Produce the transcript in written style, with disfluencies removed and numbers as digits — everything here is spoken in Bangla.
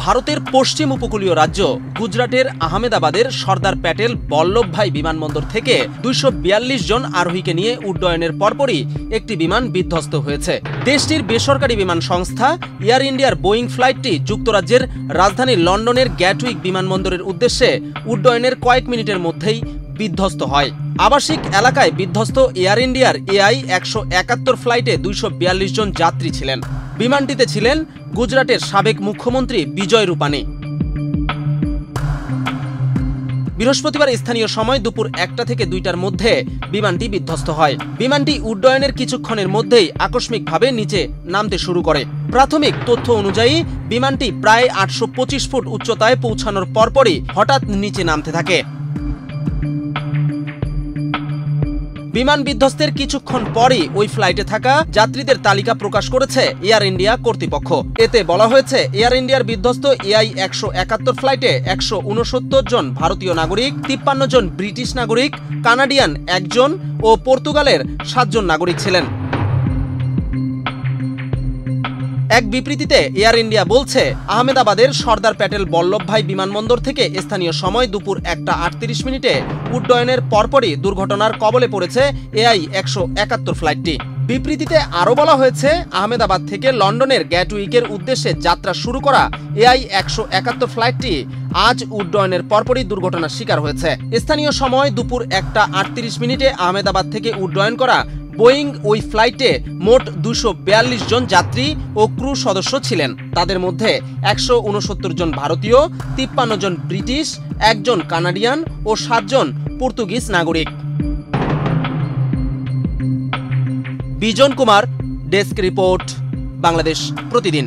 ভারতের পশ্চিম উপকূলীয় রাজ্য গুজরাটের আহমেদাবাদের সর্দার প্যাটেল বল্লভভাই বিমানবন্দর থেকে ২৪২ জন আরোহীকে নিয়ে উড্ডয়নের পরপরই একটি বিমান বিধ্বস্ত হয়েছে। দেশটির বেসরকারি বিমান সংস্থা এয়ার ইন্ডিয়ার বোয়িং ফ্লাইটটি যুক্তরাজ্যের রাজধানী লন্ডনের গ্যাটউইক বিমানবন্দরের উদ্দেশ্যে উড্ডয়নের কয়েক মিনিটের মধ্যেই বিধ্বস্ত হয়। আবাসিক এলাকায় বিধ্বস্ত এয়ার ইন্ডিয়ার AI-171 ফ্লাইটে ২৪২ জন যাত্রী ছিলেন। বিমানটিতে ছিলেন গুজরাটের সাবেক মুখ্যমন্ত্রী বিজয় রূপানী। বৃহস্পতিবার স্থানীয় সময় দুপুর ১টা থেকে ২টার মধ্যে বিমানটি বিধ্বস্ত হয়। বিমানটি উড্ডয়নের কিছুক্ষণের মধ্যেই আকস্মিকভাবে নিচে নামতে শুরু করে। প্রাথমিক তথ্য অনুযায়ী বিমানটি প্রায় ৮২৫ ফুট উচ্চতায় পৌঁছানোর পরপরই হঠাৎ নিচে নামতে থাকে। বিমান বিধ্বস্তের কিছুক্ষণ পরই ওই ফ্লাইটে থাকা যাত্রীদের তালিকা প্রকাশ করেছে এয়ার ইন্ডিয়া কর্তৃপক্ষ। এতে বলা হয়েছে, এয়ার ইন্ডিয়ার বিধ্বস্ত AI-171 ফ্লাইটে ১৬৯ জন ভারতীয় নাগরিক, ৫৩ জন ব্রিটিশ নাগরিক, কানাডিয়ান ১ জন ও পর্তুগালের ৭ জন নাগরিক ছিলেন। এক বিবৃতিতে এয়ার ইন্ডিয়া বলছে, আহমেদাবাদের সর্দার প্যাটেল বল্লভভাই বিমানবন্দর থেকে স্থানীয় সময় দুপুর ১টা ৩৮ মিনিটে উড্ডয়নের পরপরই দুর্ঘটনার কবলে পড়েছে AI-171 ফ্লাইটটি। বিবৃতিতে আরও বলা হয়েছে, আহমেদাবাদ থেকে লন্ডনের গ্যাটউইকের উদ্দেশ্যে যাত্রা শুরু করা AI-171 ফ্লাইটটি আজ উড্ডয়নের পরপরই দুর্ঘটনার শিকার হয়েছে। স্থানীয় সময় দুপুর ১টা ৩৮ মিনিটে আহমেদাবাদ থেকে উড্ডয়ন করা বোয়িং ওই ফ্লাইটে মোট ২৪২ জন যাত্রী ও ক্রু সদস্য ছিলেন। তাদের মধ্যে ১৬৯ জন ভারতীয়, ৫৩ জন ব্রিটিশ, ১ জন কানাডিয়ান ও ৭ জন পর্তুগিজ নাগরিক। বিজন কুমার, ডেস্ক রিপোর্ট, বাংলাদেশ প্রতিদিন।